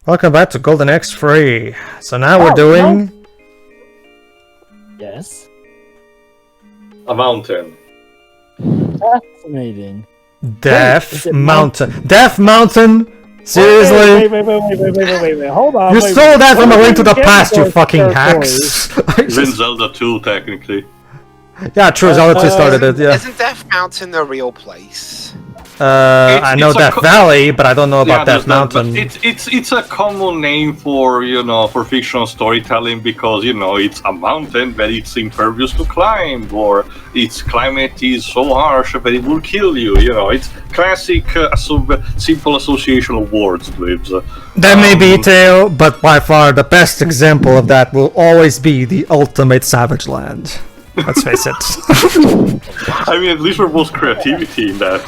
Welcome back to Golden X3. So now we're doing... No. Yes. A mountain. Fascinating. Death Wait, Mountain. Death Mountain? Seriously? Wait. Hold on. You stole that from A Link to the Past, you fucking territory. hacks. Even Zelda 2, technically. Yeah, true, Zelda 2 started it, yeah. Isn't Death Mountain the real place? I know Death Valley, but I don't know about Death Mountain. But it's a common name for, for fictional storytelling because, it's a mountain that it's impervious to climb, or its climate is so harsh that it will kill you, It's classic simple association of words, Glibs. That may be Tale, but by far the best example of that will always be the ultimate Savage Land. Let's face it. I mean, at least there was creativity in that.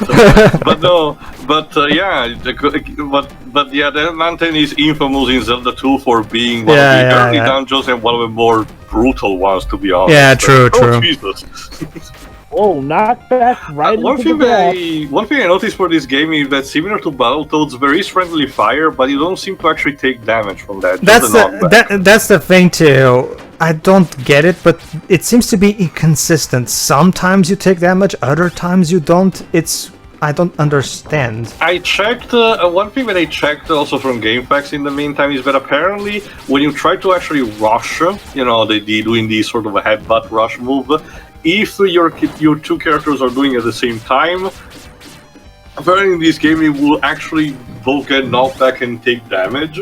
That mountain is infamous in Zelda 2 for being one of the early dungeons and one of the more brutal ones, to be honest. Yeah, true. Oh, Jesus. Oh, knockback right one thing I noticed for this game is that similar to Battletoads, there is friendly fire, but you don't seem to actually take damage from that. That's the thing too. I don't get it, but it seems to be inconsistent. Sometimes you take damage, other times you don't. I don't understand. I checked, one thing that I checked also from GameFAQs in the meantime is that apparently when you try to actually rush, doing this sort of a headbutt rush move, if your two characters are doing it at the same time, apparently in this game it will actually both get knocked back and take damage.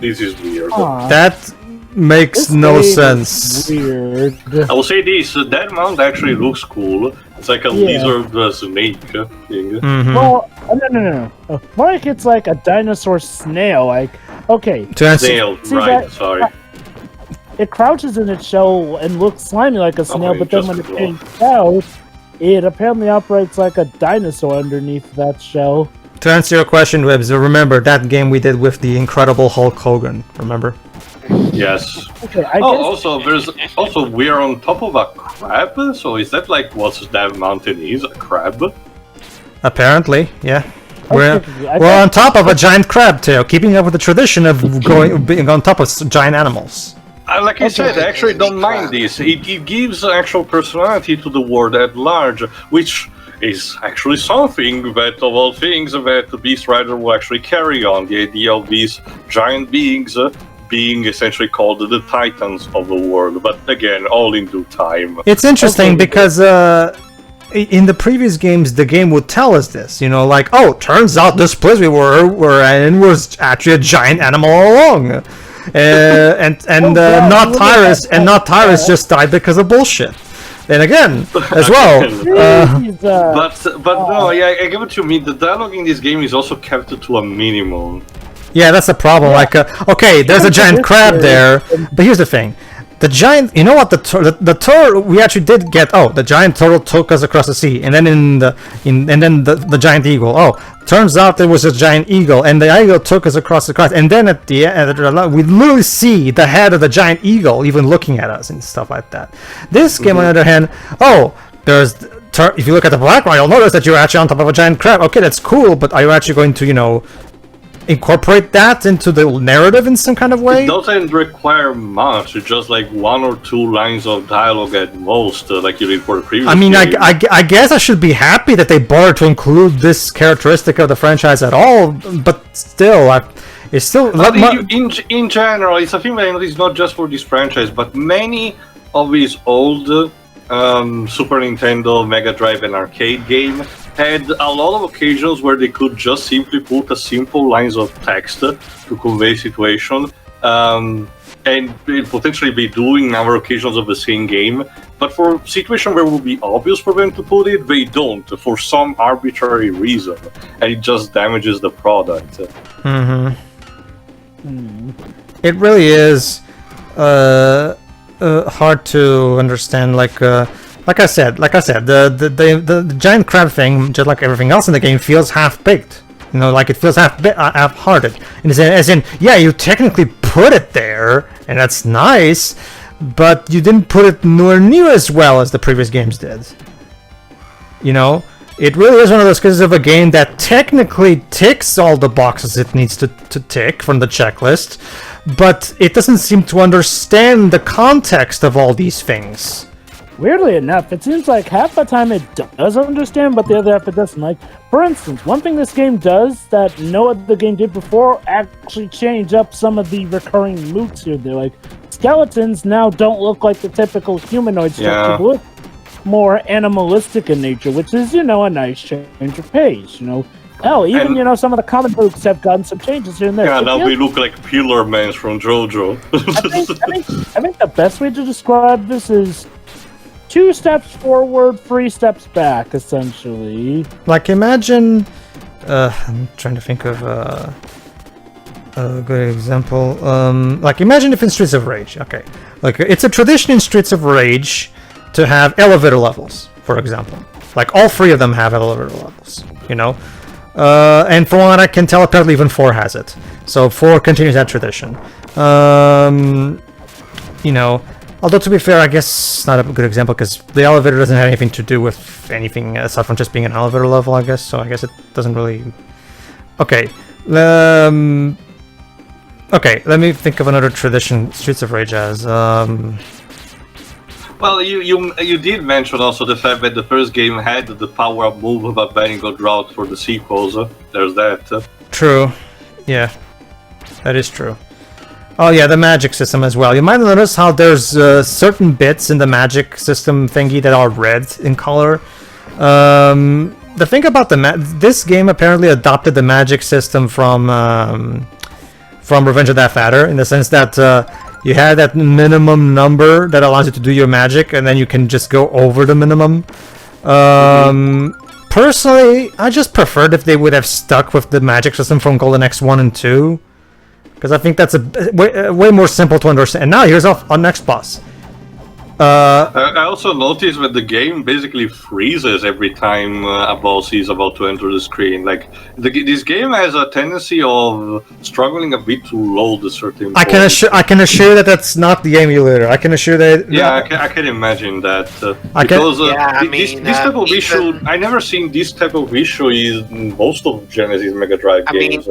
This is weird. That makes no sense. Weird. I will say this, that mount actually looks cool. It's like a lizard snake thing. Mm-hmm. Well, no. More like it's like a dinosaur snail, like, okay. Snail, right, sorry. It crouches in its shell and looks slimy like a snail, but then when it takes out, it apparently operates like a dinosaur underneath that shell. To answer your question, Webs, remember that game we did with the incredible Hulk Hogan, remember? Yes. Okay, also we're on top of a crab, so is that like what that mountain is, a crab? Apparently, yeah. We're on top of a giant crab tail, keeping up with the tradition of being on top of giant animals. Like I said, I actually don't mind this. It gives actual personality to the world at large, which is actually something that, of all things, that Beast Rider will actually carry on. The idea of these giant beings being essentially called the Titans of the world, but again, all in due time. It's interesting because in the previous games, the game would tell us this, like, oh, turns out this place we were in was actually a giant animal all along. Not-Tyris just died because of bullshit. And again, as well. I get what you mean. The dialogue in this game is also kept to a minimum. Yeah, that's the problem. Like, okay, there's a giant crab there, but here's the thing. The giant, you know what, the turtle, we actually did get, the giant turtle took us across the sea, and then the giant eagle. Turns out there was a giant eagle, and the eagle took us across the cross, and then at the end, we literally see the head of the giant eagle even looking at us and stuff like that. This game, on the other hand, if you look at the background, you'll notice that you're actually on top of a giant crab. Okay, that's cool, but are you actually going to, incorporate that into the narrative in some kind of way? It doesn't require much, it's just like 1 or 2 lines of dialogue at most, like you did for the previous game. I guess I should be happy that they bothered to include this characteristic of the franchise at all, but still, it's still... in general, it's a thing that I noticed not just for this franchise, but many of these old Super Nintendo, Mega Drive and arcade game had a lot of occasions where they could just simply put a simple lines of text to convey situation, and potentially be doing other occasions of the same game. But for a situation where it would be obvious for them to put it, they don't, for some arbitrary reason, and it just damages the product. It really is hard to understand, like I said, the giant crab thing, just like everything else in the game, feels half-baked. Like it feels half-hearted. As in, yeah, you technically put it there, and that's nice, but you didn't put it nowhere near as well as the previous games did. it really is one of those cases of a game that technically ticks all the boxes it needs to tick from the checklist, but it doesn't seem to understand the context of all these things. Weirdly enough, it seems like half the time it does understand, but the other half it doesn't. Like, for instance, one thing this game does that no other game did before, actually change up some of the recurring moots here. They're like, skeletons now don't look like the typical humanoid structure, but look more animalistic in nature, which is, a nice change of pace, Hell, even, some of the common moots have gotten some changes here and there. Yeah, So now we look like Pillar Mans from JoJo. I think the best way to describe this is 2 steps forward, 3 steps back, essentially. Like, imagine... I'm trying to think of a good example. Like, imagine if in Streets of Rage, okay. Like, it's a tradition in Streets of Rage to have elevator levels, for example. Like, all 3 of them have elevator levels, and from what I can tell, apparently even 4 has it. So 4 continues that tradition. Although, to be fair, I guess it's not a good example because the elevator doesn't have anything to do with anything aside from just being an elevator level, I guess. So I guess it doesn't really... Okay. Okay, let me think of another tradition Streets of Rage has. Well, you did mention also the fact that the first game had the power-up move about banning a drought for the sequels. There's that. True. Yeah. That is true. Oh yeah, the magic system as well. You might notice how there's certain bits in the magic system thingy that are red in color. The thing about this game apparently adopted the magic system from Revenge of the Fatter, in the sense that you had that minimum number that allows you to do your magic, and then you can just go over the minimum. Personally, I just preferred if they would have stuck with the magic system from Golden Axe 1 and 2. Because I think that's way more simple to understand. And now here's our next boss. I also noticed that the game basically freezes every time a boss is about to enter the screen. Like, this game has a tendency of struggling a bit to load a certain I can assure that that's not the emulator. I can assure that... Yeah, I can imagine that. Because this type of issue... I never seen this type of issue in most of Genesis Mega Drive games.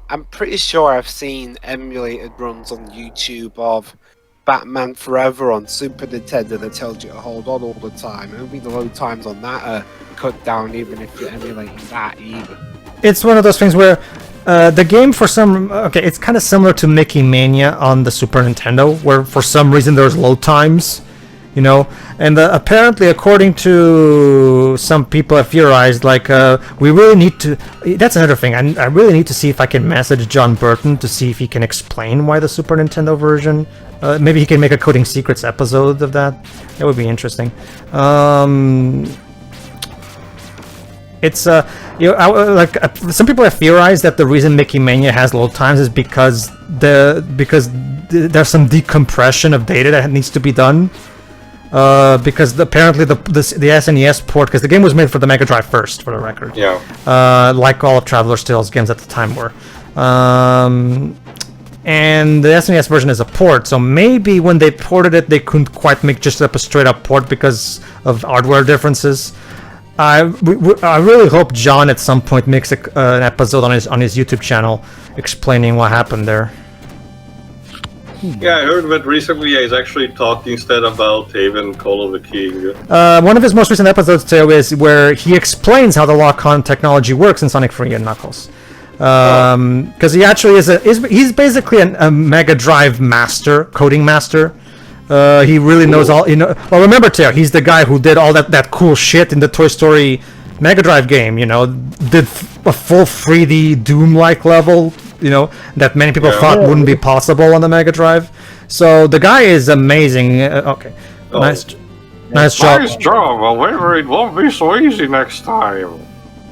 I'm pretty sure I've seen emulated runs on YouTube of Batman Forever on Super Nintendo that tells you to hold on all the time. Maybe the load times on that are cut down even if you're emulating that either. It's one of those things where the game for some... Okay, it's kind of similar to Mickey Mania on the Super Nintendo, where for some reason there's load times. And apparently, according to some people have theorized, like, we really need to... That's another thing. I really need to see if I can message John Burton to see if he can explain why the Super Nintendo version... maybe he can make a Coding Secrets episode of that. That would be interesting. It's some people have theorized that the reason Mickey Mania has load times is because there's some decompression of data that needs to be done. Because apparently the SNES port, because the game was made for the Mega Drive first, for the record. Yeah. Like all of Traveler's Tales games at the time were. And the SNES version is a port, so maybe when they ported it, they couldn't quite make just a straight up port because of hardware differences. I really hope John at some point makes an episode on his YouTube channel explaining what happened there. Yeah, I heard that recently he's actually talked instead about Haven Call of the King. One of his most recent episodes too is where he explains how the lock-on technology works in Sonic 3 and Knuckles. Because he actually he's basically a Mega Drive master, coding master. He really knows all. Well, remember, Teo, he's the guy who did all that cool shit in the Toy Story Mega Drive game. Did a full 3D Doom-like level. That many people thought wouldn't be possible on the Mega Drive. So the guy is amazing. Okay, nice job. Nice job. However, it won't be so easy next time.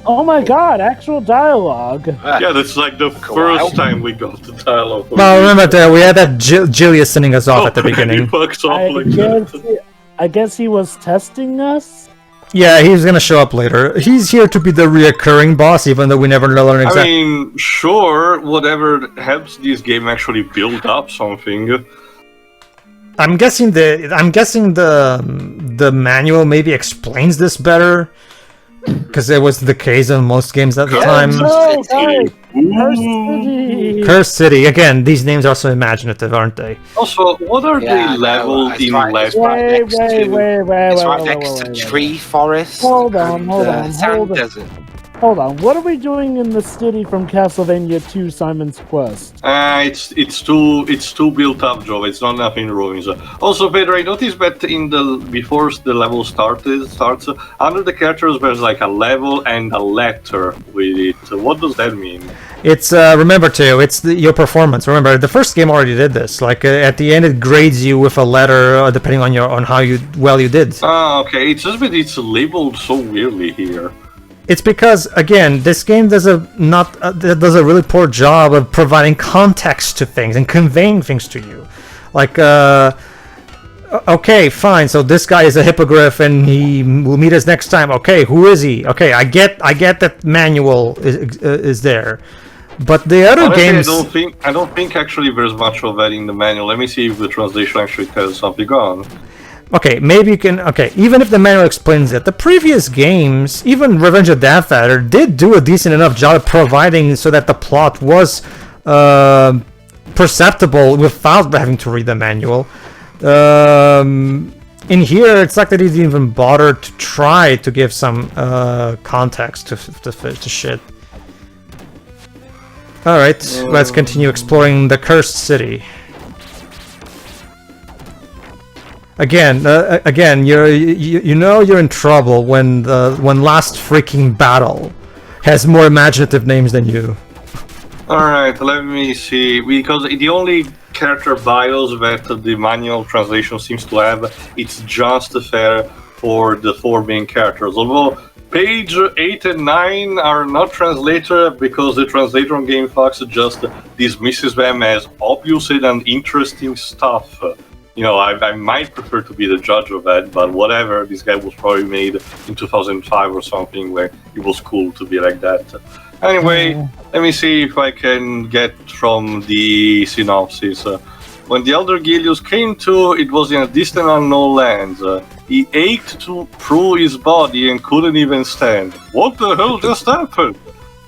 Oh my god, actual dialogue. Yeah, that's like the first time we got the dialogue. Well, remember, we had that Julius sending us off at the beginning. I guess he was testing us? Yeah, he's gonna show up later. He's here to be the reoccurring boss, even though we never learn exactly. I mean, sure, whatever helps this game actually build up something. I'm guessing the manual maybe explains this better, because it was the case in most games at the time. No, guys! Cursed City! Cursed City. Again, these names are so imaginative, aren't they? Also, what are they leveled in left? Wait, It's right next to tree forest. Hold on, and, sand desert. Hold on, what are we doing in the city from Castlevania 2 Simon's Quest? It's too built up, Joe. It's not enough in ruins. Also, Pedro, I noticed that before the level starts under the characters there's like a level and a letter with it. What does that mean? It's remember too. It's your performance. Remember, the first game already did this. Like at the end, it grades you with a letter depending on how well you did. Okay. It's just that it's labeled so weirdly here. It's because, again, this game does a really poor job of providing context to things and conveying things to you. Like, okay, fine, so this guy is a hippogriff and he will meet us next time. Okay, who is he? Okay, I get that manual is there. But the other games... I don't think actually there's much of that in the manual. Let me see if the translation actually tells something on. Okay, maybe you can... Okay, even if the manual explains it, the previous games, even Revenge of Death Adder, did do a decent enough job of providing so that the plot was perceptible without having to read the manual. In here, it's like they didn't even bother to try to give some context to shit. Alright, let's continue exploring the Cursed City. Again, you know you're in trouble when last freaking battle has more imaginative names than you. Alright, let me see, because the only character bios that the manual translation seems to have, it's just fair for the 4 main characters. Although page 8 and 9 are not translated because the translator on GameFAQs just dismisses them as obvious and interesting stuff. You know, I might prefer to be the judge of that, but whatever, this guy was probably made in 2005 or something where it was cool to be like that. Anyway, let me see if I can get from the synopsis. When the elder Gilius came to, it was in a distant unknown land. He ached through his body and couldn't even stand. What the hell just happened?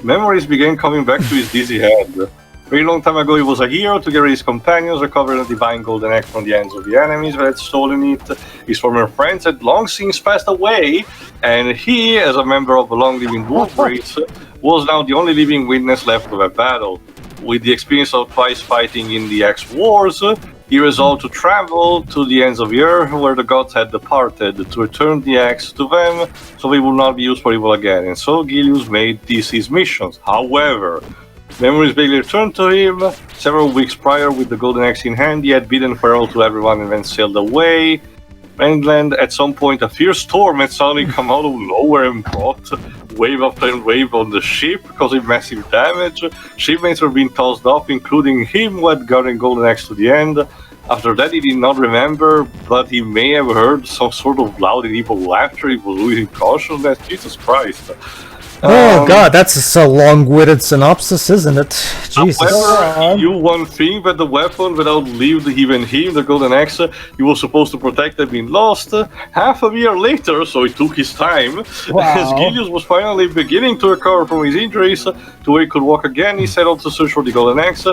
Memories began coming back to his dizzy head. Very long time ago, he was a hero. Together with his companions, recovered a divine golden axe from the hands of the enemies that had stolen it. His former friends had long since passed away, and he, as a member of the long-living dwarf race, was now the only living witness left of a battle. With the experience of twice fighting in the Axe Wars, he resolved to travel to the ends of yore, where the gods had departed, to return the axe to them, so they would not be used for evil again. And so Gilius made these his missions. However, memories vaguely returned to him. Several weeks prior, with the golden axe in hand, he had bidden farewell to everyone and then sailed away. Mainland, at some point, a fierce storm had suddenly come out of nowhere and brought wave after wave on the ship, causing massive damage. Shipmates were being tossed off, including him who had gotten golden axe to the end. After that, he did not remember, but he may have heard some sort of loud and evil laughter. He was losing consciousness. Jesus Christ. Oh god, that's a long-witted synopsis, isn't it? Jesus. However, he knew one thing, that the weapon that outlived even him, the golden axe, he was supposed to protect had been lost. Half a year later, so it took his time, as Gilius was finally beginning to recover from his injuries, to where he could walk again, he set out to search for the golden axe.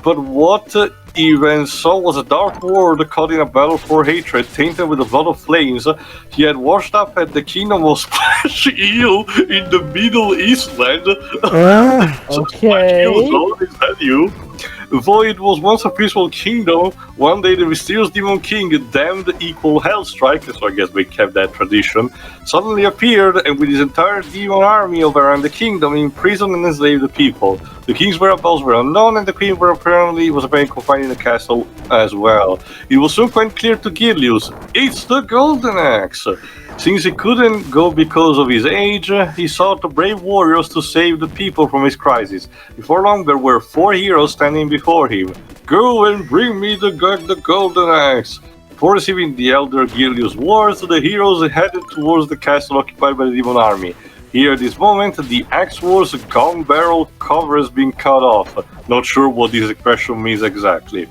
But what he then saw was a dark world caught in a battle for hatred, tainted with the blood of flames. He had washed up at the kingdom of Splash Eel in the Middle Eastland. Okay. Is that you? Though it was once a peaceful kingdom, one day the mysterious demon king, damned equal Hellstrike, so I guess we kept that tradition, suddenly appeared, and with his entire demon army over around the kingdom, imprisoned and enslaved the people. The king's whereabouts were unknown, and the queen was apparently confined in the castle as well. It was soon quite clear to Gilius, it's the golden axe! Since he couldn't go because of his age, he sought the brave warriors to save the people from his crisis. Before long, there were 4 heroes standing before him. Go and bring me the golden axe! Before receiving the elder Gilius' words, the heroes headed towards the castle occupied by the demon army. Here at this moment, the Axe War's gun barrel cover has been cut off. Not sure what this expression means exactly.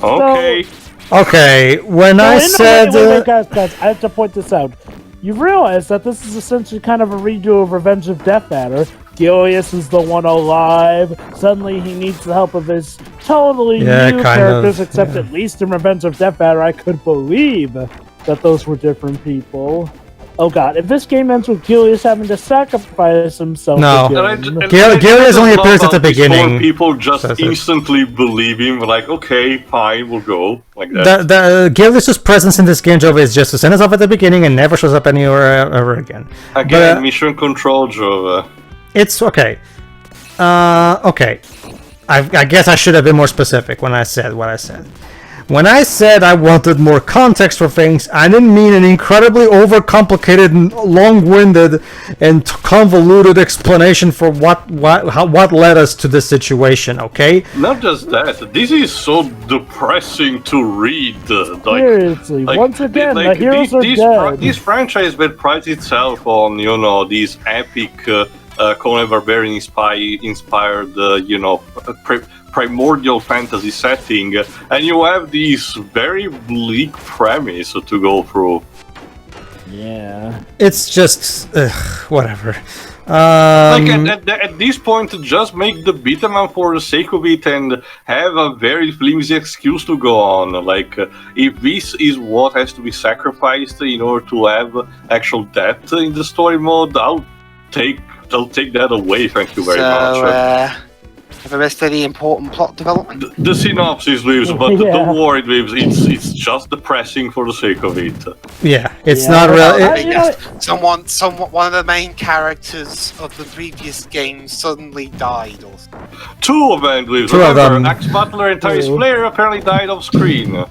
Okay. Okay, when I said... Wait, guys, I have to point this out. You realize that this is essentially kind of a redo of Revenge of Death Adder. Gilius is the one alive. Suddenly he needs the help of his totally new characters, except at least in Revenge of Death Adder, I could believe that those were different people. Oh god, if this game ends with Gilius having to sacrifice himself again... Gilius only appears at the beginning. People just instantly believe him, like, okay, fine, we'll go. Like that. Gilius' presence in this game, Jova, is just to send us off at the beginning and never shows up anywhere ever again. Again, mission control, Jova. It's okay. Okay. I guess I should have been more specific when I said what I said. When I said I wanted more context for things, I didn't mean an incredibly overcomplicated and long-winded and convoluted explanation for what led us to this situation, okay? Not just that, this is so depressing to read. Seriously, once again, the heroes are dead. This franchise that prides itself on, these epic Conan Barbarian inspired, primordial fantasy setting, and you have this very bleak premise to go through. Yeah. It's just... whatever. At this point, just make the beat 'em up for the sake of it and have a very flimsy excuse to go on. Like, if this is what has to be sacrificed in order to have actual depth in the story mode, I'll take that away, thank you very much. Have I missed any important plot development? The synopsis lives, but don't worry, lives. It's just depressing for the sake of it. Yeah, it's not really. One of the main characters of the previous game suddenly died. Two of them, lives. Remember, Axe Butler and Tyris Flair apparently died off screen.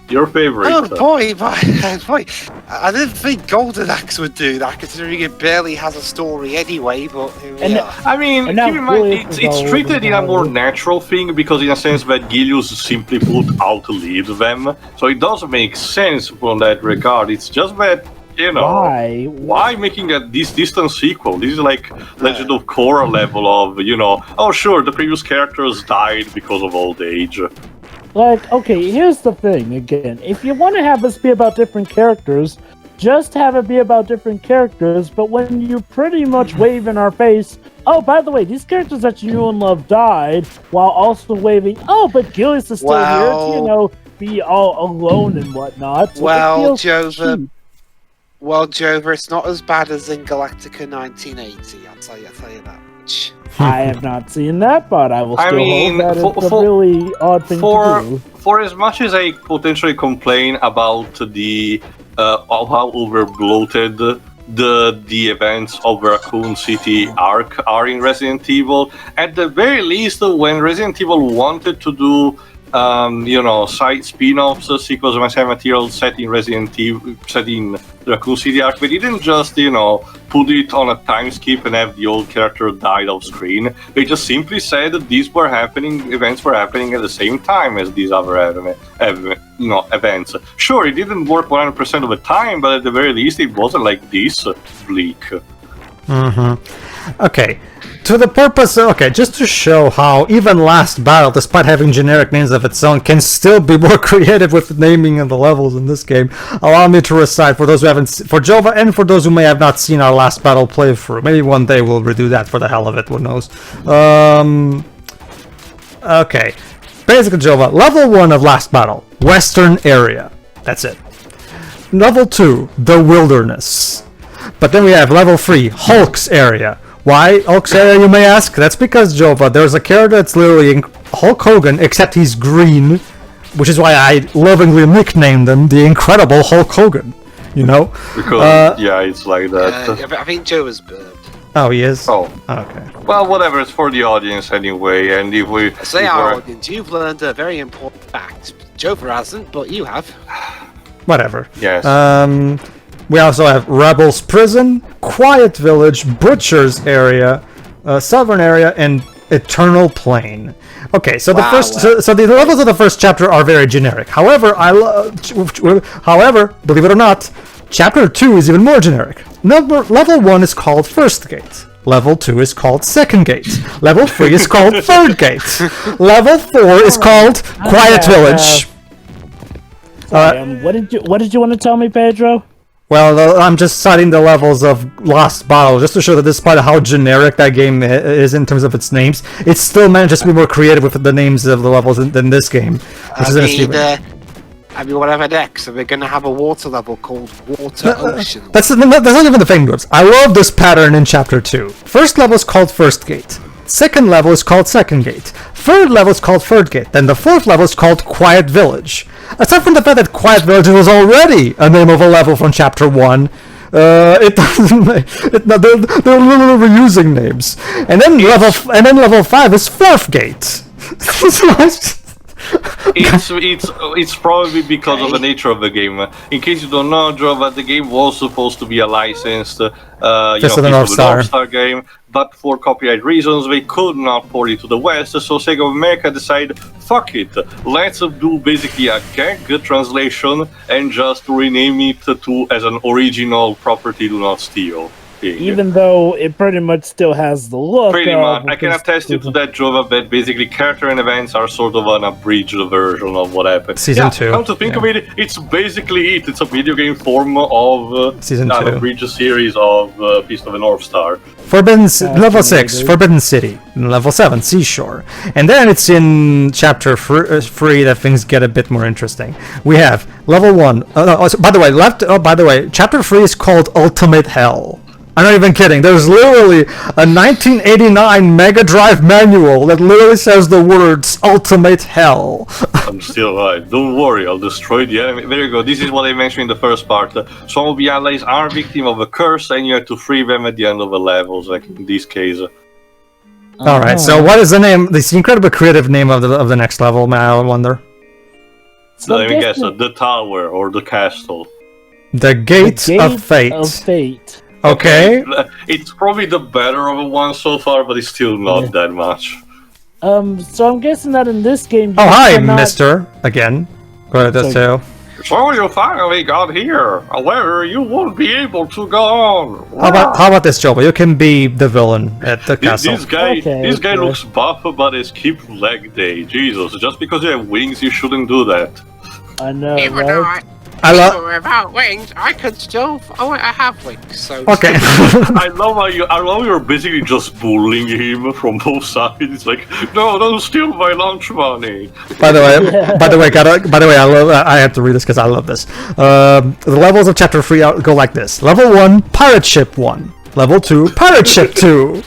Your favorite. Oh boy, I didn't think Golden Axe would do that, considering it barely has a story anyway, but here we are. I mean, keep in mind, it's treated in a more natural thing, because in a sense that Gilius simply put outlive them, so it does make sense from that regard. It's just that, why making this distant sequel? This is like Legend of Korra level of, oh sure, the previous characters died because of old age. Like, okay, here's the thing, again. If you want to have this be about different characters, just have it be about different characters, but when you pretty much wave in our face, oh, by the way, these characters that you knew and loved died, while also waving, oh, but Gilius is still here to, be all alone and whatnot. So Jova, it's not as bad as in Galactica 1980, I'll tell you that much. I have not seen that, but I will still hold that it's a really odd thing to do. For as much as I potentially complain about the how over-bloated the events of Raccoon City arc are in Resident Evil, at the very least, when Resident Evil wanted to do side spin-offs, sequels, and material set in Resident Evil, set in Raccoon City arc, they didn't just, put it on a time skip and have the old character died off screen. They just simply said that events were happening at the same time as these other events. Sure, it didn't work 100% of the time, but at the very least, it wasn't like this bleak. Okay. To the purpose, just to show how even Last Battle, despite having generic names of its own, can still be more creative with naming of the levels in this game, allow me to recite, for those who haven't, for Jova and for those who may have not seen our Last Battle playthrough. Maybe one day we'll redo that for the hell of it, who knows. Okay. Basically, Jova, level 1 of Last Battle, Western Area. That's it. Level 2, the Wilderness. But then we have level 3, Hulk's Area. Why Hulk's Area, you may ask? That's because, Jova, there's a character that's literally Hulk Hogan, except he's green, which is why I lovingly nicknamed him the Incredible Hulk Hogan, Because, it's like that. I think Joe is bird. Oh, he is? Oh. Okay. Well, whatever, it's for the audience anyway, and if we... Our audience, you've learned a very important fact. Jova hasn't, but you have. Whatever. Yes. We also have Rebels Prison, Quiet Village, Butcher's Area, Southern Area, and Eternal Plain. Okay, so so the levels of the first chapter are very generic. However, believe it or not, Chapter 2 is even more generic. Level 1 is called First Gate. Level 2 is called Second Gate. Level 3 is called Third Gate. Level 4 is called Quiet Village. What did you want to tell me, Pedro? Well, I'm just citing the levels of Lost Bottle just to show that despite how generic that game is in terms of its names, it still manages to be more creative with the names of the levels than this game. I mean, whatever next, we're going to have a water level called Water Ocean. That's not even the thing, Groups. I love this pattern in Chapter 2. First level is called First Gate. Second level is called Second Gate. Third level is called Third Gate. Then the fourth level is called Quiet Village. Aside from the fact that Quiet Village was already a name of a level from Chapter 1, it doesn't. They're literally reusing names. And then level 5 is Fourth Gate. It's probably because of the nature of the game. In case you don't know, Jova, the game was supposed to be a licensed Fist of the North Star game, but for copyright reasons they could not port it to the West, so Sega of America decided, fuck it, let's do basically a gag translation and just rename it to as an original Property Do Not Steal. Even though it pretty much still has the look. Pretty much. I can attest you to that, Jova, that basically character and events are sort of an abridged version of what happened. Season 2. Come to think of it, it's basically it. It's a video game form of Season 2. An abridged series of Fist of the North Star. Level 6, Forbidden City. Level 7, Seashore. And then it's in Chapter 3 that things get a bit more interesting. We have Level 1. By the way, Chapter 3 is called Ultimate Hell. I'm not even kidding. There's literally a 1989 Mega Drive manual that literally says the words Ultimate Hell. I'm still alive. Don't worry, I'll destroy the enemy. There you go. This is what I mentioned in the first part. Some of the allies are victim of a curse, and you have to free them at the end of the levels, like in this case. Alright, so what is the name, this incredibly creative name of the next level, may I wonder? So let me guess, the tower or the castle. The Gate of Fate. Okay. It's probably the better of the one so far, but it's still not that much. So I'm guessing that in this game... Oh, hi, mister. Again. Go ahead, too. So you finally got here. However, you won't be able to go on. How about this, Joba? You can be the villain at the castle. This guy looks buff, but it's keep leg day. Jesus, just because you have wings, you shouldn't do that. I know, Even right? without wings, I could still. Oh, I have wings. So okay. I love you're basically just bullying him from both sides. It's like, no, don't steal my lunch money. By the way, I have to read this because I love this. The levels of Chapter 3 go like this: Level 1, Pirate Ship 1. Level 2, Pirate Ship 2.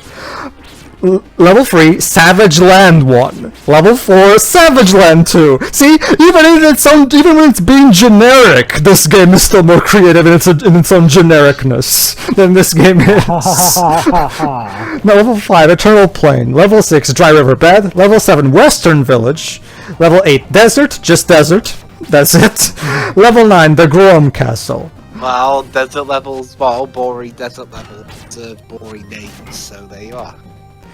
Level 3, Savage Land 1. Level 4, Savage Land 2. See, even when it's being generic, this game is still more creative in its own genericness than this game is. Now, level 5, Eternal Plain. Level 6, Dry River Bed. Level 7, Western Village. Level 8, Desert, just Desert. That's it. Level 9, the Grom Castle. Well, desert levels, boring desert levels, boring names. So there you are.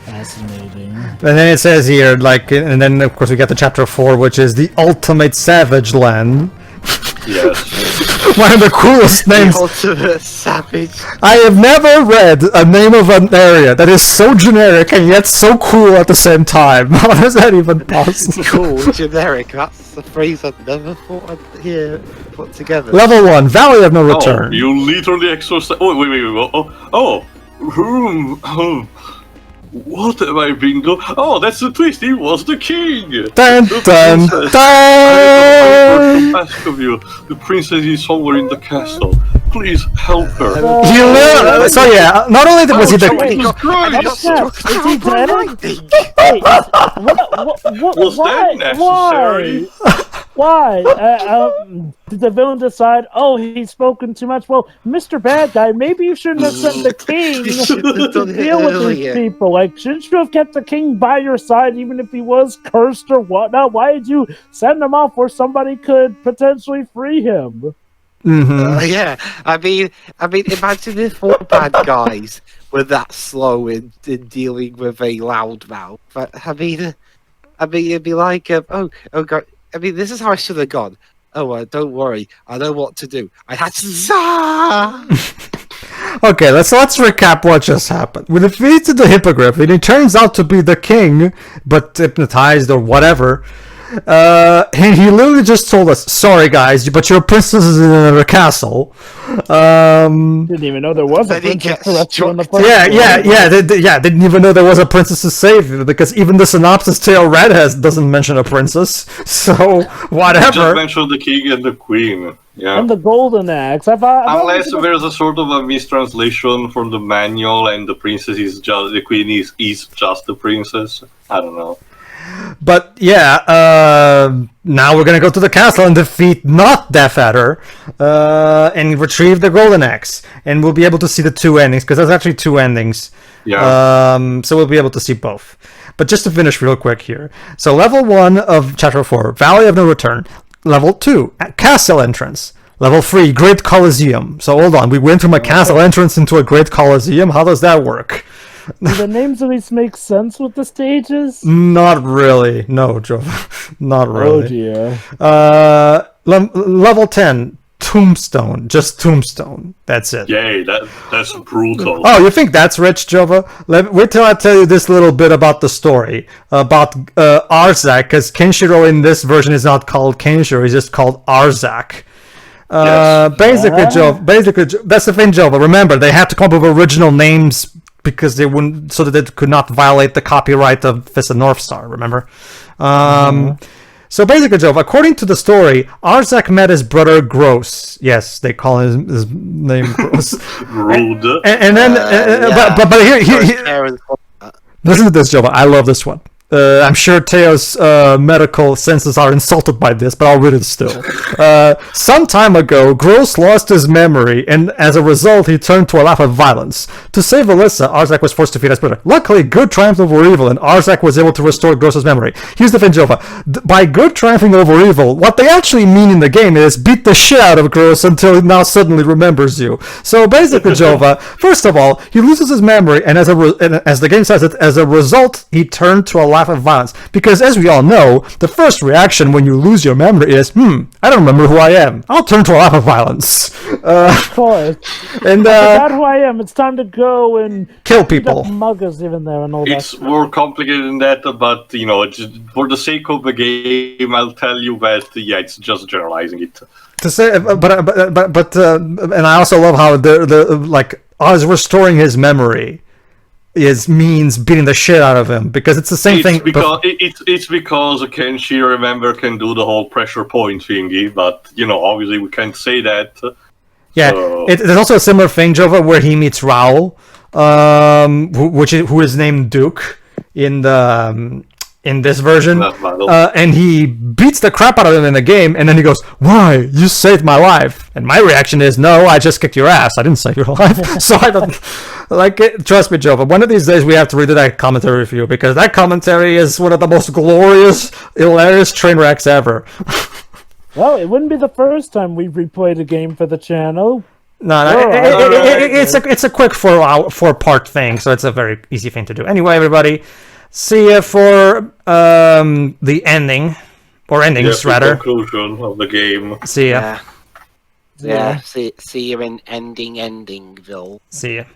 Fascinating. And then it says here, and then of course we get to Chapter 4, which is the Ultimate Savage Land. Yes. One of the coolest names. The Ultimate Savage. I have never read a name of an area that is so generic and yet so cool at the same time. How is that even possible? Cool, generic. That's a phrase I've never thought I'd hear put together. Level 1, Valley of No Return. Oh, you literally exorcised. Oh, wait. What have I been doing? Oh, that's the twist. He was the king. Dun dun dun. I ask of you. The princess is somewhere in the castle. Please help her. So yeah, not only was he the Was that necessary? Why? Did the villain decide, oh, he's spoken too much? Well, Mr. Bad Guy, maybe you shouldn't have sent the king to deal with these people. Like, shouldn't you have kept the king by your side, even if he was cursed or whatnot? Why did you send him off where somebody could potentially free him? Mm-hmm. Yeah, I mean, imagine if 4 bad guys were that slow in dealing with a loudmouth. But I mean, it'd be like, oh God. I mean, this is how I should have gone. Oh, don't worry. I know what to do. I had to... Okay, let's recap what just happened. We defeated the Hippogriff, and he turns out to be the king, but hypnotized or whatever. And he literally just told us, "Sorry guys, but your princess is in another castle." Didn't even know there was a Then he princess gets to rescue in the chucked. first Yeah. Didn't even know there was a princess to save, because even the synopsis Tail Red has doesn't mention a princess. So Just whatever. mention the king and the queen. Yeah. And the golden axe. Unless there's a sort of a mistranslation from the manual and the princess is just the queen is just the princess. I don't know. But yeah, now we're gonna go to the castle and defeat not Death Adder, and retrieve the golden axe, and we'll be able to see the two endings, because there's actually two endings. Yeah. So we'll be able to see both. But just to finish real quick here, so level 1 of Chapter 4, Valley of No Return. Level 2, castle entrance. Level 3, Great Colosseum. So hold on, we went from a castle entrance into a Great Colosseum. How does that work? Do the names of these make sense with the stages? Not really. No, Joe. Not really. Oh dear. Level 10, Tombstone. Just Tombstone. That's it. Yay, that's brutal. Oh, you think that's rich, Jova? Wait till I tell you this little bit about the story. About Arzak, because Kenshiro in this version is not called Kenshiro, he's just called Arzak. Yes. Basically, that's the thing, Jova. Remember, they had to come up with original names because they wouldn't, so that they could not violate the copyright of Fist of North Star, remember? So basically, Jove, according to the story, Arzak met his brother Gross. Yes, they call his name Gross. Rude. And then, but here, listen to this, Jova. I love this one. I'm sure Teo's medical senses are insulted by this, but I'll read it still. Some time ago, Gross lost his memory, and as a result, he turned to a life of violence. To save Alyssa, Arzak was forced to defeat his brother. Luckily, good triumphed over evil, and Arzak was able to restore Gross's memory. Here's the thing, Jova. By good triumphing over evil, what they actually mean in the game is beat the shit out of Gross until he now suddenly remembers you. So basically, Jova, first of all, he loses his memory, and as the game says it, as a result, he turned to a life of violence. Because as we all know, the first reaction when you lose your memory is, I don't remember who I am. I'll turn to a life of violence. Of course. And I forgot who I am. It's time to go and kill people. Muggers even there and all that. It's more complicated than that, but just for the sake of the game, I'll tell you that it's just generalizing it. To say, but and I also love how the like us restoring his memory means beating the shit out of him, because it's the same thing. It's because Kenshi, remember, can do the whole pressure point thingy, but obviously we can't say that. Yeah, so. There's also a similar thing, Jova, where he meets Raoul, who is named Duke in this version, and he beats the crap out of him in the game, and then he goes, "Why? You saved my life." And my reaction is, "No, I just kicked your ass. I didn't save your life." So I don't like it. Trust me, Joe. But one of these days we have to redo that commentary review, because that commentary is one of the most glorious, hilarious train wrecks ever. Well, it wouldn't be the first time we've replayed a game for the channel. No, it's a quick 4-part thing, so it's a very easy thing to do. Anyway, everybody, see you for the ending, or endings rather. Conclusion of the game. See ya. Yeah. See you in Endingville. See ya.